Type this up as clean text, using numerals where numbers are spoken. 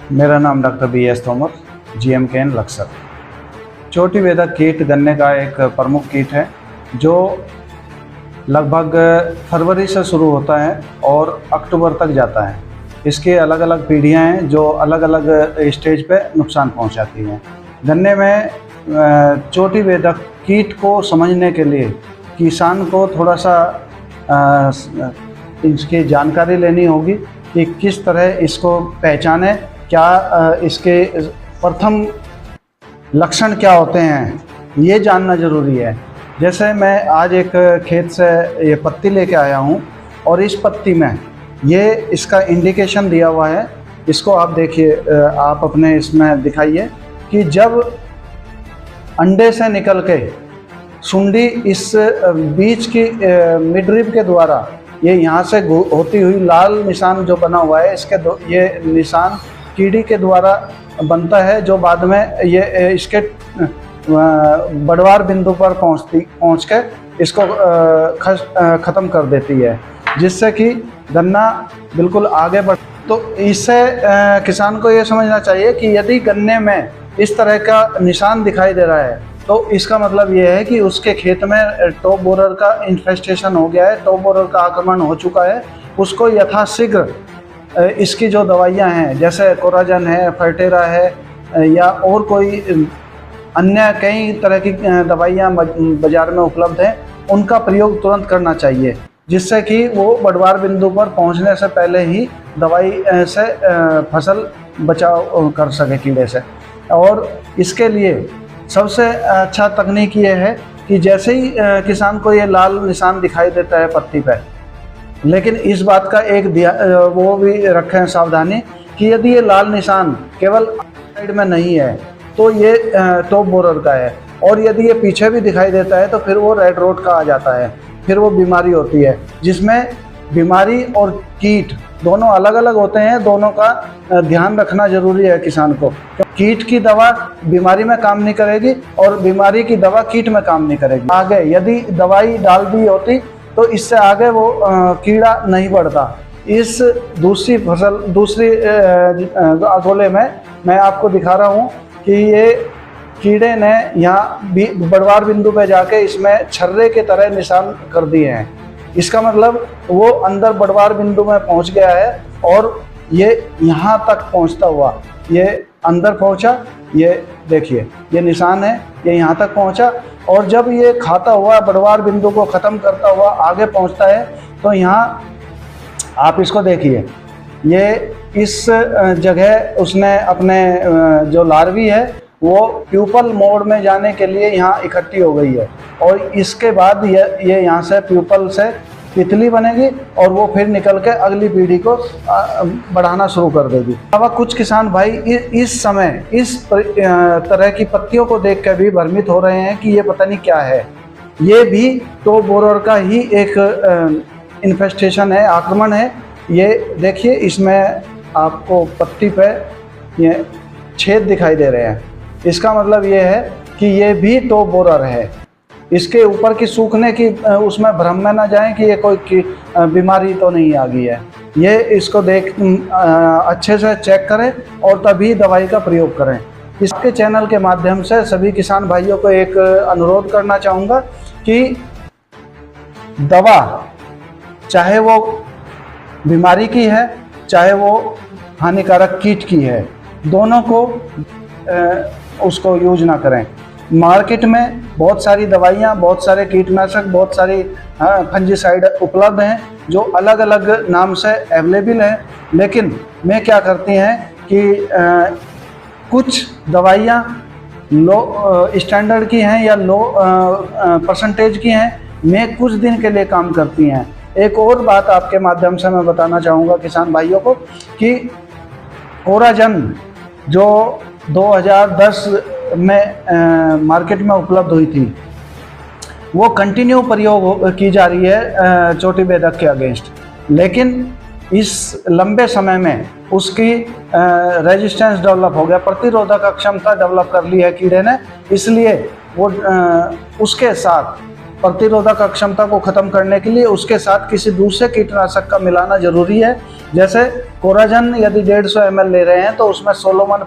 मेरा नाम doctor BS Tomar, GMKN Laksar. चोटी वेदक कीट गन्ने का एक प्रमुख कीट है जो लगभग फरवरी से शुरू होता है और अक्टूबर तक जाता है। इसकी अलग अलग पीढ़ियाँ हैं जो अलग अलग स्टेज पे नुकसान पहुंचाती हैं। गन्ने में चोटी वेदक कीट को समझने के लिए किसान को थोड़ा सा इसकी जानकारी लेनी होगी कि किस तरह इसको पहचाने, क्या इसके प्रथम लक्षण क्या होते हैं, ये जानना ज़रूरी है। जैसे मैं आज एक खेत से ये पत्ती लेके आया हूँ और इस पत्ती में ये इसका इंडिकेशन दिया हुआ है। इसको आप देखिए, आप अपने इसमें दिखाइए कि जब अंडे से निकल के सुंडी इस बीच की मिडरिब के द्वारा ये यहाँ से होती हुई लाल निशान जो बना हुआ है, ये निशान कीड़ी के द्वारा बनता है जो बाद में ये इसके बढ़वार बिंदु पर पहुँच के इसको ख़त्म कर देती है, जिससे कि गन्ना बिल्कुल आगे बढ़। तो इससे किसान को ये समझना चाहिए कि यदि गन्ने में इस तरह का निशान दिखाई दे रहा है तो इसका मतलब ये है कि उसके खेत में टॉप बोरर का इन्फेस्टेशन हो गया है, टॉप बोरर का आक्रमण हो चुका है। उसको यथाशीघ्र इसकी जो दवाइयाँ हैं, जैसे कोराजन है, फर्टेरा है या और कोई अन्य कई तरह की दवाइयाँ बाज़ार में उपलब्ध हैं, उनका प्रयोग तुरंत करना चाहिए, जिससे कि वो बढ़वार बिंदु पर पहुंचने से पहले ही दवाई से फसल बचाव कर सके कीड़े से। और इसके लिए सबसे अच्छा तकनीक ये है कि जैसे ही किसान को ये लाल निशान दिखाई देता है पत्ती पे, लेकिन इस बात का एक वो भी रखें सावधानी कि यदि ये लाल निशान केवल साइड में नहीं है तो ये टॉप बोरर का है, और यदि ये पीछे भी दिखाई देता है तो फिर वो रेड रोट का आ जाता है, फिर वो बीमारी होती है, जिसमें बीमारी और कीट दोनों अलग अलग होते हैं। दोनों का ध्यान रखना जरूरी है किसान को। कीट की दवा बीमारी में काम नहीं करेगी और बीमारी की दवा कीट में काम नहीं करेगी। आगे यदि दवाई डाल दी होती तो इससे आगे वो कीड़ा नहीं बढ़ता। इस दूसरी अगोले में मैं आपको दिखा रहा हूँ कि ये कीड़े ने यहाँ बढ़वार बिंदु पे जाके इसमें छर्रे के तरह निशान कर दिए हैं। इसका मतलब वो अंदर बढ़वार बिंदु में पहुंच गया है और ये यहाँ तक पहुंचता हुआ ये अंदर पहुंचा। ये देखिए, ये निशान है, ये यहाँ तक पहुंचा, और जब ये खाता हुआ बढ़वार बिंदु को ख़त्म करता हुआ आगे पहुंचता है तो यहाँ आप इसको देखिए, ये इस जगह उसने अपने जो लार्वी है वो प्यूपल मोड में जाने के लिए यहाँ इकट्ठी हो गई है, और इसके बाद ये यहाँ से प्यूपल से तितली बनेगी और वो फिर निकल के अगली पीढ़ी को बढ़ाना शुरू कर देगी। अब कुछ किसान भाई इस समय इस तरह की पत्तियों को देख कर भी भ्रमित हो रहे हैं कि ये पता नहीं क्या है। ये भी टॉप बोरर का ही एक इन्फेस्टेशन है, आक्रमण है। ये देखिए, इसमें आपको पत्ती पे ये छेद दिखाई दे रहे हैं। इसका मतलब ये है कि ये भी टॉप बोरर है। इसके ऊपर की सूखने की उसमें भ्रम में ना जाएं कि ये कोई बीमारी तो नहीं आ गई है। ये इसको अच्छे से चेक करें और तभी दवाई का प्रयोग करें। इसके चैनल के माध्यम से सभी किसान भाइयों को एक अनुरोध करना चाहूँगा कि दवा चाहे वो बीमारी की है चाहे वो हानिकारक कीट की है, दोनों को उसको यूज ना करें। मार्केट में बहुत सारी दवाइयाँ, बहुत सारे कीटनाशक, बहुत सारी फंजीसाइड उपलब्ध हैं जो अलग अलग नाम से अवेलेबल हैं, लेकिन मैं क्या करती हैं कि कुछ दवाइयाँ लो स्टैंडर्ड की हैं या लो परसेंटेज की हैं, मैं कुछ दिन के लिए काम करती हैं। एक और बात आपके माध्यम से मैं बताना चाहूँगा किसान भाइयों को कि कोराजन जो 2010 में मार्केट में उपलब्ध हुई थी, वो कंटिन्यू प्रयोग की जा रही है चोटी बेधक के अगेंस्ट, लेकिन इस लंबे समय में उसकी रेजिस्टेंस डेवलप हो गया, प्रतिरोधक क्षमता डेवलप कर ली है कीड़े ने, इसलिए वो उसके साथ प्रतिरोधक अक्षमता को खत्म करने के लिए उसके साथ किसी दूसरे कीटनाशक का मिलाना जरूरी है। जैसे कोराजन यदि 150 ml ले रहे हैं तो उसमें सोलोमन